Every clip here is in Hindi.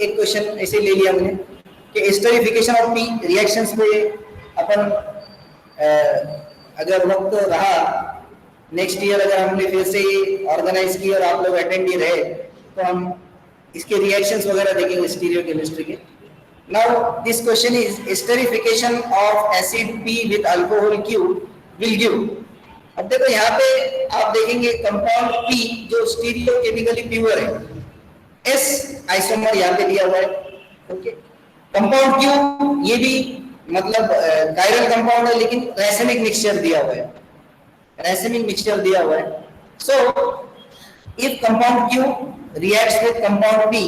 एक क्वेश्चन ऐसे ले लिया हमने कि एस्टरिफिकेशन ऑफ पी रिएक्शंस पे अपन अगर वक्त रहा नेक्स्ट ईयर अगर हमने फिर से ऑर्गेनाइज की और आप लोग अटेंड ही रहे तो हम इसके रिएक्शंस वगैरह देखेंगे स्टीरियोकेमिस्ट्री के। Now this question is esterification of acid P with alcohol Q will give. अब देखो यहाँ पे आप देखेंगे कंपाउंड पी जो स्टीरियोकेमिकली प्योर है, एस आइसोमर यहाँ पे दिया हुआ है, ओके। कंपाउंड क्यू ये भी मतलब कायरल कंपाउंड है लेकिन रैसेमिक मिक्सचर दिया हुआ है, रैसेमिक मिक्सचर दिया हुआ है। So if compound Q reacts with compound P,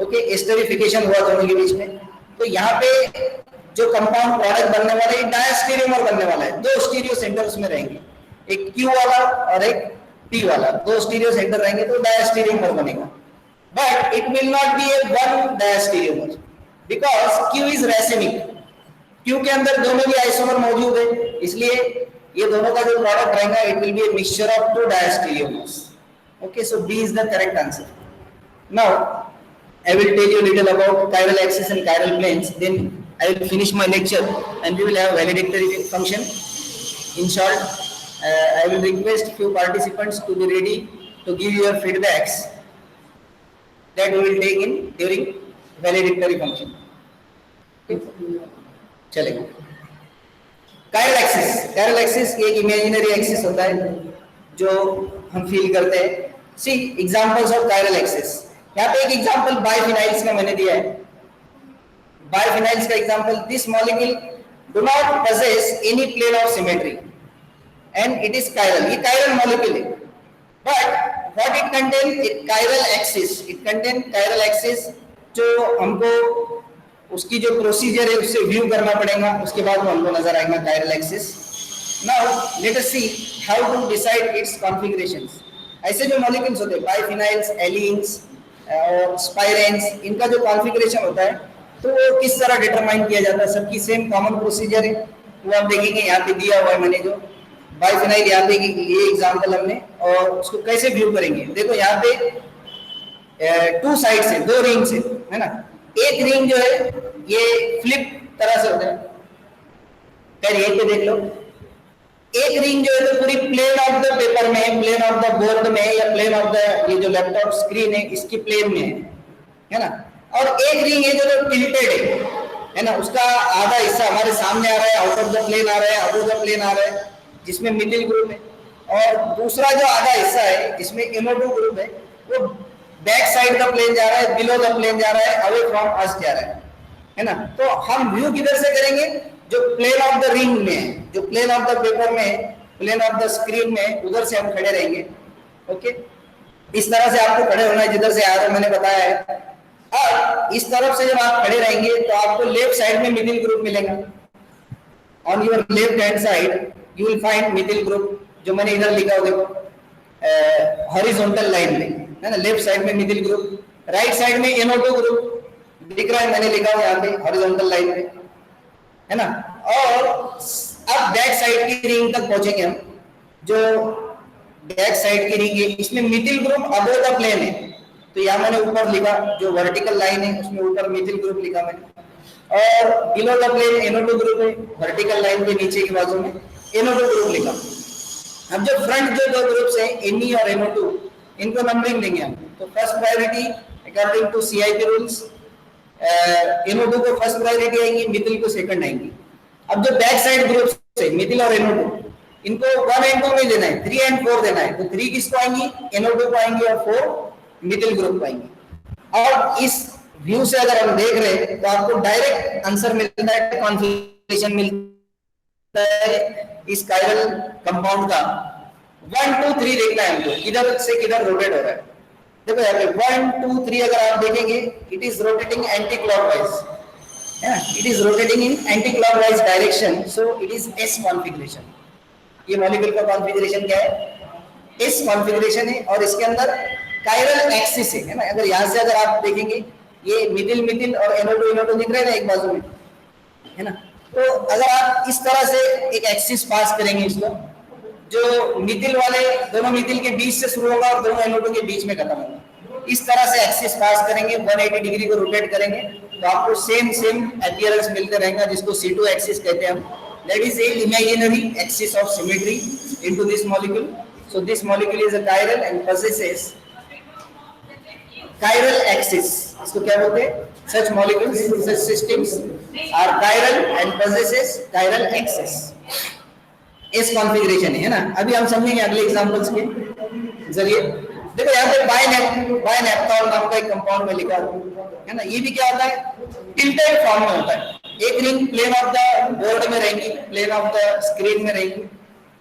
okay, esterification हुआ दोनों के बीच में, तो यहाँ पे जो कंपाउंड प्रोडक्ट बनने वाला है डायस्टीरियोमर बनने वाला है। दो स्टीरियो सेंटर उसमें रहेंगे, एक क्यू वाला और एक पी वाला, दो स्टीरियो सेंटर रहेंगे तो डायस्टीरियोमर बनेगा। But it will not be a one diastereomer because Q is racemic, Q के अंदर दोनों भी आइसोमर मौजूद है, इसलिए ये दोनों का जो प्रोडक्ट रहेगा it will be a mixture of two diastereomers. Okay, so B is the correct answer. Now I will tell you a little about chiral axis and chiral planes, then I will finish my lecture and we will have valedictory function. In short, I will request few participants to be ready to give your feedbacks that we will take in during valedictory function. चलेगा। Chiral axis, chiral axis एक imaginary axis होता है जो हम फील करते हैं। See examples of chiral axis. यहाँ पे एक एग्जांपल बाइफिनाइल्स का मैंने दिया है। बाइफिनाइल्स का example, this molecule do not possess any plane of symmetry and it is chiral. ये कायरल मॉलिक्यूल है but what it contain, chiral axis, it contain chiral axis जो हमको उसकी जो प्रोसीजर है उससे व्यू करना पड़ेगा, उसके बाद वो हमको नजर आएगा chiral axis. Now let us see how to decide its configurations. ऐसे जो मॉलिक्यूल्स होते हैं बाइफिनाइल्स, एलीन्स और स्पाइरेंस, इनका जो कॉन्फ़िगरेशन होता है तो वो किस तरह डिटरमाइन किया जाता है, सबकी सेम कॉमन प्रोसीजर है, वो आप देखेंगे यहाँ पे दिया हुआ है। मैंने जो बाइफिनाइल यहाँ पे ये एग्जांपल हमने, और उसको कैसे व्यू करेंगे, देखो यहाँ पे टू साइड्स है, दो रिंग्स है ना। एक रिंग जो है ये फ्लिप तरह से होता है, खैर यहीं पे देख लो। एक रिंग जो है तो पूरी प्लेन ऑफ द पेपर में, प्लेन ऑफ द बोर्ड में, या प्लेन ऑफ द ये जो लैपटॉप स्क्रीन है इसकी प्लेन में है ना। और एक रिंग है जो टिल्टेड है ना, उसका आधा हिस्सा हमारे सामने आ रहा है, आउट ऑफ द प्लेन आ रहा है, आउट ऑफ द प्लेन आ रहा है, जिसमें मिडिल ग्रुप है। और दूसरा जो आधा हिस्सा है जिसमें NO2 ग्रुप है वो बैक साइड द प्लेन जा रहा है, बिलो द प्लेन जा रहा है, अवे फ्रॉम अस जा रहा है ना। तो हम व्यू किधर से करेंगे, जो प्लेन ऑफ द रिंग में है, जो प्लेन ऑफ द पेपर में, प्लेन ऑफ द स्क्रीन में, उधर से हम खड़े रहेंगे। ओके, इस तरह से आपको खड़े होना है जिधर से आ रहा है, मैंने बताया है। अब इस तरफ से जब आप खड़े रहेंगे तो आपको लेफ्ट साइड में मिडिल ग्रुप मिलेगा। On your left hand side you will find middle group, जो मैंने इधर लिखा हो देखो हॉरिजॉन्टल लाइन में है ना, लेफ्ट साइड में मिडिल ग्रुप, राइट साइड में NO2 ग्रुप दिख रहा है, मैंने लिखा हुआ यहाँ पे हॉरिजॉन्टल लाइन में है ना। और अब बैक साइड की रिंग तक पहुंचेंगे हम, जो बैक साइड की रिंग है इसमें middle group above the plane है, तो यहाँ मैंने ऊपर लिखा जो वर्टिकल लाइन है उसमें ऊपर मिडिल ग्रुप लिखा मैंने, और below the plane NO2 group है, वर्टिकल लाइन के नीचे की बाजू में NO2 ग्रुप लिखा। अब जो फ्रंट जो दो ग्रुप्स हैं Ne और NO2, इनको नंबरिंग देंगे हम। तो first priority according to CIP rules NO2 को फर्स्ट प्रायोरिटी आएंगी, मिडिल को सेकंड आएंगी। अब जो बैक साइड ग्रुप्स है मिडिल और NO2, इनको 1 and 2 नहीं देना है, 3 and 4 देना है। तो 3 किसको आएंगी, NO2 को आएंगी, और 4 मिडिल ग्रुप को आएंगी। और इस व्यू से अगर हम देख रहे हैं तो आपको डायरेक्ट आंसर मिलता है, कॉन्फ़िगरेशन मिलता है इस कायरल कंपाउंड का। 1 2 3 देखना है हमको, किधर से किधर रोटेट हो रहा है। देखो यहाँ पे 1 2 3 अगर आप देखेंगे it is rotating anti clockwise, it is rotating in anti clockwise direction, so it is S configuration. ये मॉलिक्यूल का कॉन्फ़िगरेशन क्या है, S कॉन्फ़िगरेशन है, और इसके अंदर कायरल एक्सिस है ना। अगर यहाँ से अगर आप देखेंगे ये मिडिल और NO2 दिख रहे हैं ना एक बाजू में है ना, तो अगर आप इस तरह से एक एक्सिस पास करेंगे इसको, जो मिडिल वाले दोनों मिडिल के बीच से शुरू होगा और दोनों NO2 के बीच में खत्म होगा, इस तरह से एक्सिस पास करेंगे, 180 डिग्री को रोटेट करेंगे, तो आपको सेम अपीयरेंस मिलते रहेगा, जिसको C2 एक्सिस कहते हैं हम. That is a imaginary axis of symmetry into this molecule. So this molecule is a chiral and possesses chiral axis. इसको क्या बोलते हैं? Such molecules, such systems are chiral and possesses chiral axis. इस कॉन्फ़िगरेशन है ना. अभी हम समझेंगे अगले एग्जांपल्स के जरिए. देखो यहाँ पे बायनेप्थॉल नाम का एक कंपाउंड में लिखा है ना. ये भी क्या होता है? टिल्टेड फॉर्म में होता है. एक ring plane of the board में रहेगी, प्लेन ऑफ द स्क्रीन में रहेगी,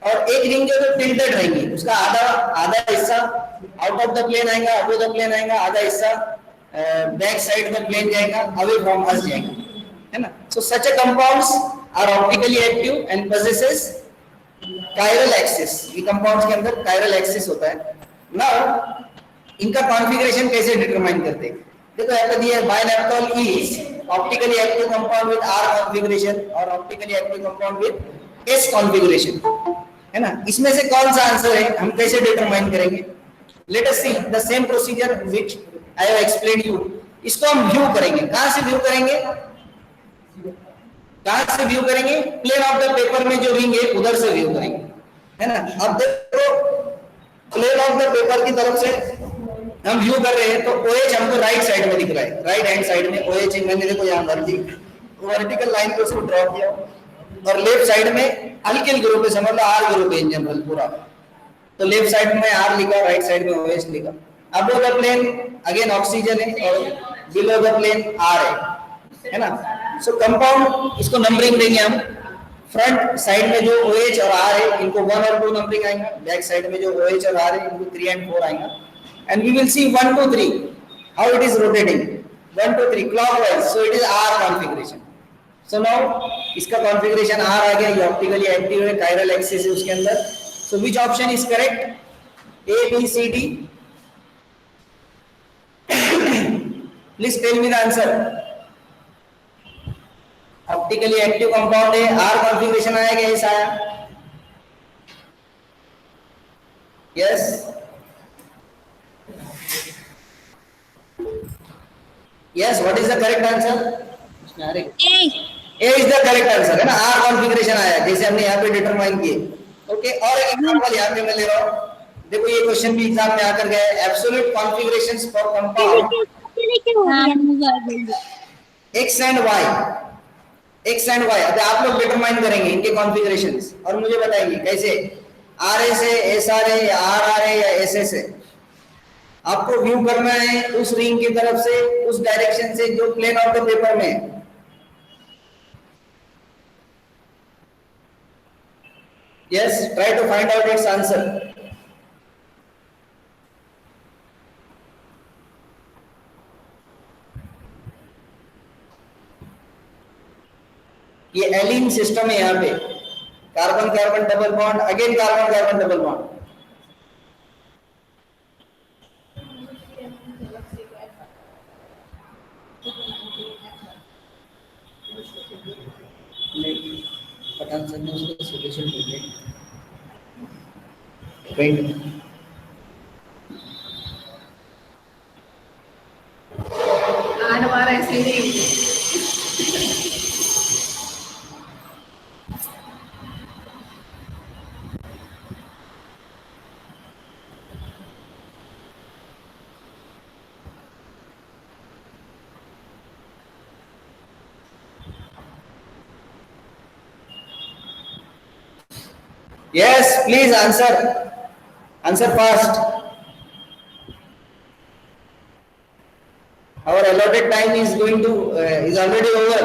और एक रिंग जो टिल्टेड रहेगी, उसका आधा हिस्सा आउट ऑफ द प्लेन आएगा, अबव द प्लेन आएगा, आधा हिस्सा बैक साइड में प्लेन जाएगा, अवे फ्रॉम अस जाएगा, है ना. So such a compounds are optically active and possesses chiral axis. ये कंपाउंड्स के अंदर कायरल एक्सिस होता है. नाउ इनका कॉन्फ़िगरेशन कैसे डिटरमाइन करते हैं? देखो यहाँ पे दिया है binaphthol is optically active compound with R configuration और optically active compound with S configuration, है ना. इसमें से कौन सा आंसर है, हम कैसे डिटरमाइन करेंगे? Late us see the same procedure which I have explained you. इसको हम व्यू करेंगे. कहां से व्यू करेंगे? कहां से व्यू करेंगे? प्लेन ऑफ द पेपर में जो रिंग है उधर से व्यू करेंगे, है ना. अब देखो प्लेन ऑफ द पेपर की तरफ से हम व्यू कर रहे हैं, तो OH हमको राइट साइड में दिख रहा है, राइट हैंड साइड में OH है. मैंने देखो यहाँ भर दी वर्टिकल लाइन को उसको ड्रॉ किया, और लेफ्ट साइड में अल्किल ग्रुप है, समझ लो R ग्रुप है इन जनरल पूरा. तो लेफ्ट साइड में R लिखा, राइट साइड में OH लिखा. Above the plane again oxygen है और बिलो द प्लेन R है ना. सो कंपाउंड इसको नंबरिंग देंगे हम. फ्रंट साइड में जो OH और R है इनको 1 और 2 नंबरिंग आएगा. बैक साइड में जो OH और R है इनको 3 and 4 आएगा. And we will see 1 2 3 how it is rotating. 1 2 3 clockwise. So it is R configuration. So now इसका configuration R आ गया. ये ऑप्टिकली एक्टिव है, chiral axis है उसके अंदर. So which option is correct? A, B, C, D. Please tell me the answer. Optically active compound है, R कॉन्फ़िगरेशन आया क्या? ऐसा आया. Yes. Yes, what is the correct answer? A is the correct answer, है ना. R कॉन्फ़िगरेशन आया जैसे हमने यहाँ पे डिटरमाइन किए. ओके, और एक एग्जांपल यहाँ पे मैं ले रहा हूँ. देखो ये क्वेश्चन भी एग्जाम में आकर गया है. Absolute configurations for compound X and Y. X and Y अब आप लोग डिटरमाइन करेंगे इनके कॉन्फ़िगरेशंस और मुझे बताएंगे कैसे. RS है, SR है, या RR है, या SS है. आपको व्यू करना है उस रिंग की तरफ से, उस डायरेक्शन से जो प्लेन ऑफ द पेपर में है. Yes, try to find out its answer. ये एलिन सिस्टम है. यहाँ पे carbon carbon double bond, again carbon carbon double bond. Pathan sir ने उसको सॉल्यूशन दे दिया. आठ बार ऐसे ही. Yes, please answer. Answer fast. Our allotted time is going to is already over.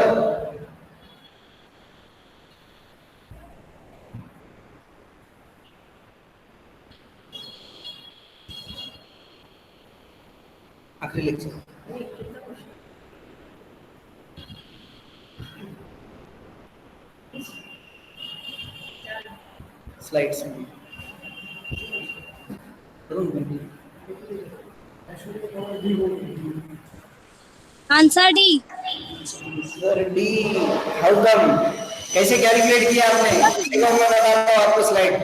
आखिरी lecture. Slides. Answer D. Sir D. How come? कैसे कैलकुलेट किया आपने? देखो मैं बताता हूँ आपको slide.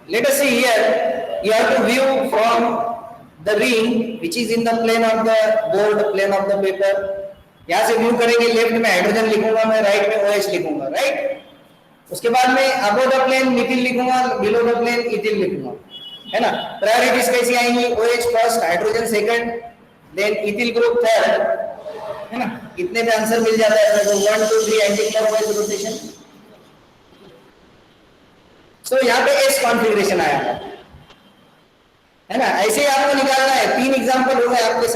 Let us see here. You have to view from the ring which is in the plane of the board, plane of the paper. यहाँ से व्यू करेंगे, लेफ्ट में हाइड्रोजन लिखूंगा मैं, राइट में OH लिखूंगा, राइट. उसके बाद में अबव द प्लेन मिथिल लिखूंगा, बिलो द प्लेन इथिल लिखूंगा, है ना. प्रायोरिटीज कैसी आएंगी? OH first, hydrogen second, then ethyl group third, है ना. इतने में आंसर मिल जाता है अपने को. 1 2 3 एंटी क्लॉकवाइज रोटेशन. तो यहाँ पे एस कॉन्फ़िगरेशन आया है ना. ऐसे ही आपको निकालना है. 3 एग्जांपल हो गए आपके.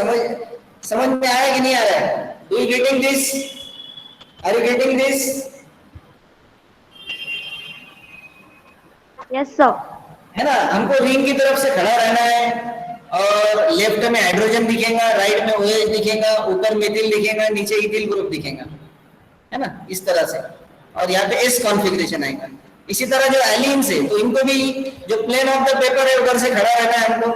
समझ में आया कि नहीं आ रहा है? Do you getting this? Are you getting this? Yes sir. है ना. हमको रिंग की तरफ से खड़ा रहना है और लेफ्ट में हाइड्रोजन दिखेगा, राइट में OH दिखेगा, ऊपर मिथिल दिखेगा, नीचे इथिल ग्रुप दिखेगा, है ना, इस तरह से. और यहाँ पे एस कॉन्फ़िगरेशन आएगा. इसी तरह जो एलियंस है तो इनको भी जो प्लेन ऑफ द पेपर है उधर से खड़ा रहना है हमको.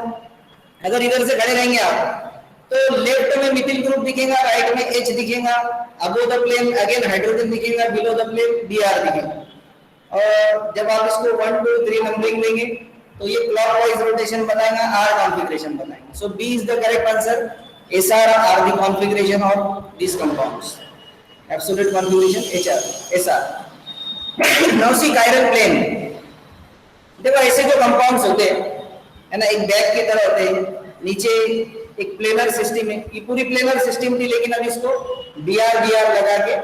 अगर इधर से खड़े रहेंगे आप तो लेफ्ट में मिथिल ग्रुप दिखेगा, राइट में H दिखेगा, above the plane again hydrogen दिखेगा, बिलो द प्लेन Br दिखेगा. और जब आप इसको 1 2 3 नंबरिंग देंगे तो ये क्लॉकवाइज रोटेशन बनाएगा, R कॉन्फ़िगरेशन बनाएगा. सो B is the correct answer. SR are the configuration of these compounds. Absolute configuration HR, SR. Now see chiral plane. देखो ऐसे जो कंपाउंड्स होते हैं, है ना, एक बैग की तरह होते हैं. नीचे एक प्लेनर सिस्टम है. ये पूरी प्लेनर सिस्टम थी, लेकिन अब इसको Br लगा के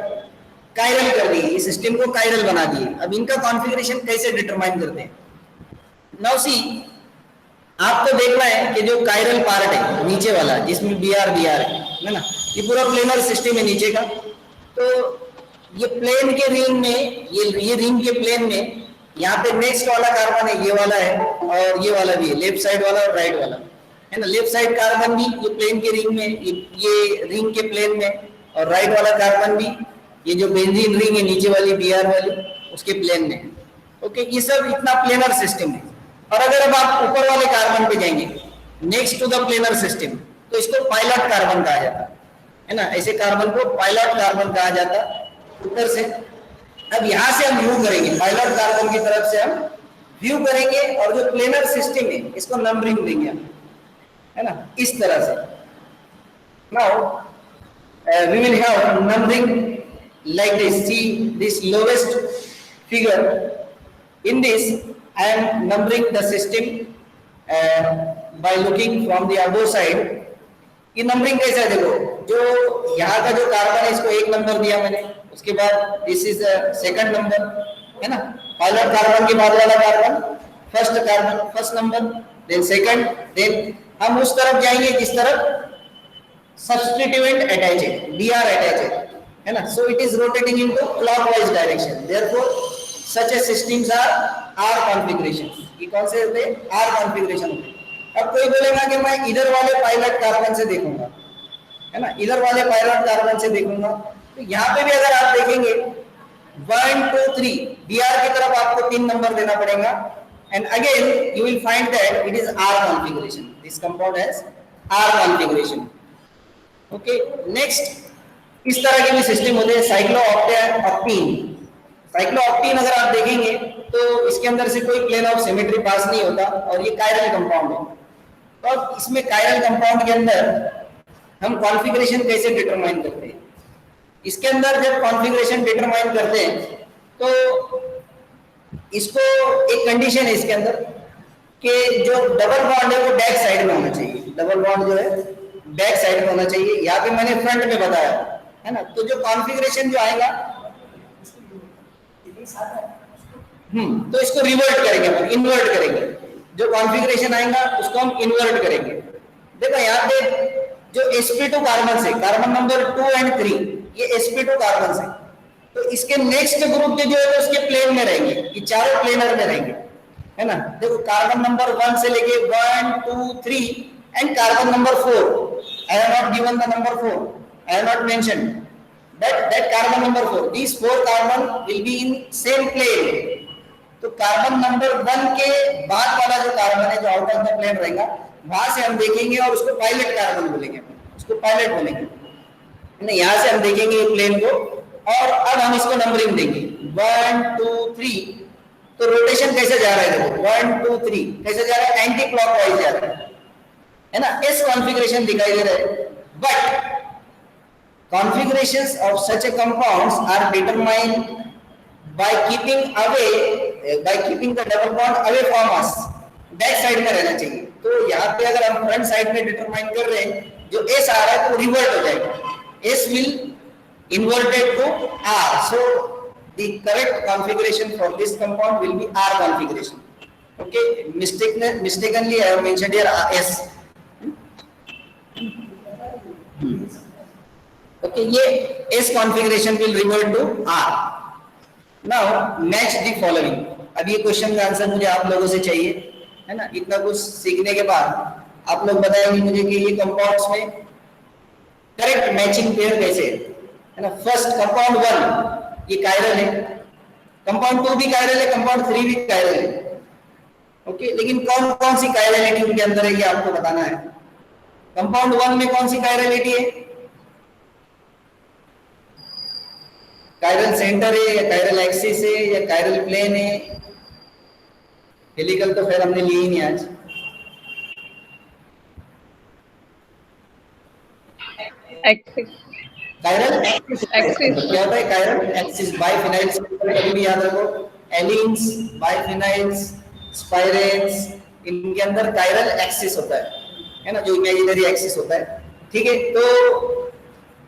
कायरल कर दी. इस सिस्टम को कायरल बना दिए. अब इनका कॉन्फ़िगरेशन कैसे डिटरमाइन करते हैं? नाउ सी, आपको देखना है कि जो कायरल पार्ट है नीचे वाला जिसमें Br है ना, ये पूरा प्लेनर सिस्टम है नीचे का. तो ये प्लेन के रिंग में, ये रिंग के प्लेन में यहाँ पे नेक्स्ट वाला कार्बन है, ये वाला है, और ये वाला भी है, लेफ्ट साइड वाला और राइट वाला, है ना. लेफ्ट साइड कार्बन भी ये प्लेन के रिंग में, ये रिंग के प्लेन में, और राइट वाला कार्बन भी ये जो बेंजीन रिंग है नीचे वाली Br वाली उसके प्लेन में. ओके, ये सब इतना प्लेनर सिस्टम है. और अगर अब आप ऊपर वाले कार्बन पे जाएंगे next to the planar system, तो इसको पायलट कार्बन कहा जाता है ना. ऐसे कार्बन को पायलट कार्बन कहा जाता ऊपर से. अब यहां से हम व्यू करेंगे, पायलट कार्बन की तरफ से हम व्यू करेंगे, और जो प्लेनर सिस्टम है इसको नंबरिंग देंगे हम, है ना, इस तरह से. Now we will have numbering like this. See this lowest figure. In this I am numbering the system by looking from the above side. ये नंबरिंग कैसा है? देखो, जो यहाँ का जो कार्बन है इसको 1 नंबर दिया मैंने. उसके बाद दिस इज सेकंड नंबर, है ना. पायलट कार्बन के बाद वाला carbon first carbon, first number, then second, देन हम उस तरफ जाएंगे जिस तरफ सब्स्टिट्यूएंट अटैच है, Br अटैच है ना. So it is rotating into clockwise direction. Therefore such a systems are R configuration. ये कौन से होते हैं? R कॉन्फ़िगरेशन होते हैं. अब कोई बोलेगा कि मैं इधर वाले पायलट कार्बन से देखूंगा, है ना, इधर वाले पायलट कार्बन से देखूंगा. तो यहाँ पे भी अगर आप देखेंगे 1 2 3 Br की तरफ आपको 3 नंबर देना पड़ेगा. And again you will find that it is R configuration. This compound has R configuration. Okay, next इस तरह के भी सिस्टम होते हैं. साइक्लोऑक्टेन. साइक्लोऑक्टेन अगर आप देखेंगे तो इसके अंदर से कोई प्लेन ऑफ सिमेट्री पास नहीं होता, और ये कायरल कंपाउंड है. तो अब इसमें कायरल कंपाउंड के अंदर हम कॉन्फ़िगरेशन कैसे डिटरमाइन करते हैं? इसके अंदर जब कॉन्फ़िगरेशन डिटरमाइन करते हैं तो इसको एक कंडीशन है इसके अंदर कि जो डबल बॉन्ड है वो बैक साइड में होना चाहिए. डबल बॉन्ड जो है बैक साइड में होना चाहिए. यहाँ पे मैंने फ्रंट में बताया, है ना. तो जो कॉन्फ़िगरेशन जो आएगा तो इसको रिवर्ट करेंगे, हम इन्वर्ट करेंगे. जो कॉन्फ़िगरेशन आएगा उसको हम इन्वर्ट करेंगे. देखो यहाँ पे जो sp2 कार्बन से, कार्बन नंबर 2 और 3, ये sp2 कार्बन से, तो इसके नेक्स्ट ग्रुप के जो है उसके प्लेन में रहेंगे. ये चारों प्लेनर में रहेंगे, है ना. देखो कार्बन नंबर 1 से लेके 1 2 3 and carbon number 4. I have not given the number 4. I have not mentioned that carbon number 4. These 4 carbon will be in same plane. तो कार्बन नंबर 1 के बाद वाला जो कार्बन है जो आउट ऑफ द प्लेन रहेगा वहां से हम देखेंगे और उसको पायलट कार्बन बोलेंगे, उसको पायलट बोलेंगे, है ना। यहाँ से हम देखेंगे प्लेन को और अब हम इसको नंबरिंग देंगे 1 2 3। तो रोटेशन कैसे जा रहा है देखो, 1 2 3 कैसे जा रहा है, एंटी क्लॉकवाइज जा रहा है ना। इस कॉन्फ़िगरेशन दिखाई दे रहा है, but configurations of such a compounds are determined by keeping the double bond away from us, back side में रहना चाहिए। तो यहाँ पे अगर हम फ्रंट साइड में डिटरमाइन कर रहे हैं, जो S आ रहा है तो रिवर्ट हो जाएगा, S will inverted to R, so the correct configuration for this compound will be R configuration. Okay, mistakenly I have mentioned here S. Okay, ये S configuration will revert to R. Now match the following. अब ये क्वेश्चन का आंसर मुझे आप लोगों से चाहिए, है ना। इतना कुछ सीखने के बाद आप लोग बताएंगे मुझे कि ये कंपाउंड्स में करेक्ट मैचिंग पेयर कैसे है ना। फर्स्ट कंपाउंड 1 ये कायरल है, कंपाउंड 2 भी कायरल है, कंपाउंड 3 भी कायरल है। ओके, लेकिन कौन कौन सी कायरलिटी उनके अंदर है ये आपको बताना है। कंपाउंड 1 में कौन सी कायरलिटी है, कायरल सेंटर है या कायरल एक्सिस है या कायरल प्लेन है। हेलिकल तो फिर हमने ली ही नहीं आज। एक्सिस, कायरल एक्सिस क्या होता है, कायरल एक्सिस। बाइफिनाइल्स कभी भी याद रखो, एलिन्स, बाइफिनाइल्स, स्पाइरेट्स, इनके अंदर कायरल एक्सिस होता है ना, जो इमेजिनरी एक्सिस होता है। ठीक है, तो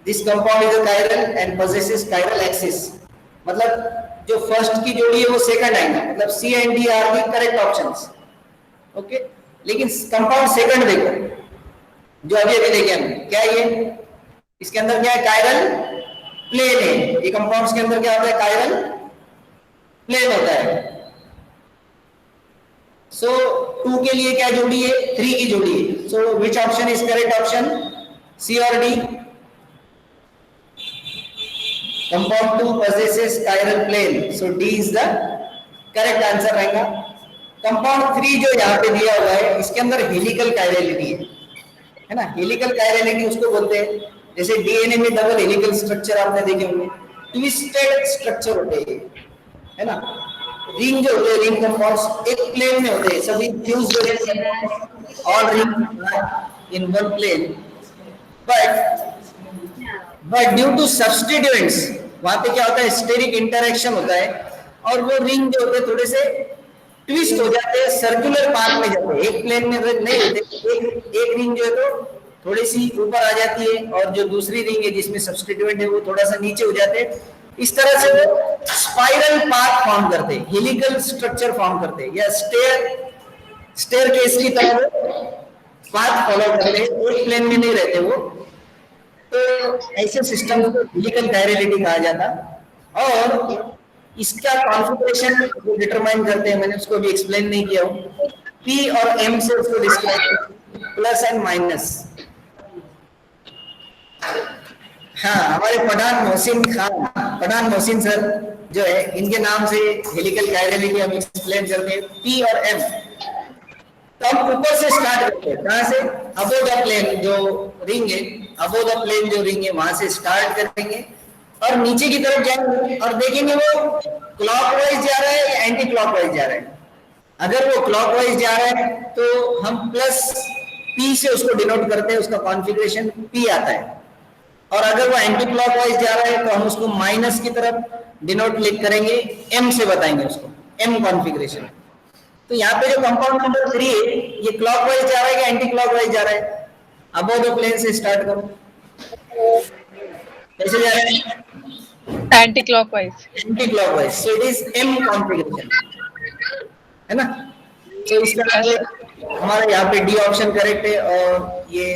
this compound is a chiral and possesses chiral axis, मतलब जो फर्स्ट की जोड़ी है वो सेकंड आएगा, मतलब C and D are the correct options. Okay, लेकिन कंपाउंड सेकंड देखो जो अभी अभी देखे हम, क्या ये इसके अंदर क्या है, कायरल प्लेन है। ये कंपाउंड्स के अंदर क्या होता है, कायरल प्लेन होता है। सो 2 के लिए क्या जोड़ी है, 3 की जोड़ी है। So which option is correct option, C और D। Compound 2 possesses chiral plane, so D is the correct answer रहेगा। Compound 3 जो यहाँ पे दिया हुआ है इसके अंदर हेलिकल कायरलिटी है ना। हेलिकल कायरलिटी उसको बोलते हैं, जैसे डीएनए में डबल हेलिकल स्ट्रक्चर आपने देखे होंगे, ट्विस्टेड स्ट्रक्चर होते हैं, है ना। रिंग जो होते हैं, रिंग कंपाउंड्स एक प्लेन में होते हैं, सभी फ्यूज्ड होते हैं, all ring in one plane, but due to substituents वहां पे क्या होता है, स्टेरिक इंटरेक्शन होता है और वो रिंग जो होते हैं थोड़े से ट्विस्ट हो जाते हैं, सर्कुलर पाथ में जाते हैं, एक प्लेन में नहीं होते। एक रिंग जो है तो थोड़ी सी ऊपर आ जाती है और जो दूसरी रिंग है जिसमें सब्स्टिट्यूएंट है वो थोड़ा सा नीचे हो जाते हैं। इस तरह से वो स्पाइरल पाथ फॉर्म करते हैं, हेलिकल स्ट्रक्चर फॉर्म करते हैं, या स्टेयर केस की तरह पाथ फॉलो करते हैं, एक प्लेन में नहीं रहते वो। तो ऐसे सिस्टम को हेलिकल कायरलिटी कहा जाता। और इसका कॉन्फ़िगरेशन जो डिटरमाइन करते हैं, मैंने उसको भी एक्सप्लेन नहीं किया हूँ, P और M से उसको डिस्क्राइब, प्लस एंड माइनस। हाँ, हमारे पठान मोहसिन सर जो है, इनके नाम से हेलिकल कायरलिटी हम एक्सप्लेन करते हैं, P और M। तो हम ऊपर से स्टार्ट करते हैं, कहाँ से, अबोव द प्लेन जो रिंग है, अबोव द प्लेन जो रिंग है वहां से स्टार्ट करेंगे और नीचे की तरफ जाएंगे और देखेंगे वो क्लॉकवाइज जा रहा है या एंटी क्लॉकवाइज जा रहा है। अगर वो क्लॉकवाइज जा रहा है तो हम प्लस P से उसको डिनोट करते हैं, उसका कॉन्फ़िगरेशन P आता है। और अगर वो एंटी क्लॉकवाइज जा रहा है तो हम उसको माइनस की तरफ डिनोट लिख करेंगे, M से बताएंगे उसको, M कॉन्फ़िगरेशन। तो यहाँ पे जो कंपाउंड नंबर 3 है ये क्लॉकवाइज जा रहा है या एंटी क्लॉकवाइज जा रहा है, अबोव द प्लेन से स्टार्ट करो, कैसे जा रहा है, anti clockwise. Anti clockwise, so it is M configuration, है ना। तो इसका हमारा यहाँ पे D ऑप्शन करेक्ट है और ये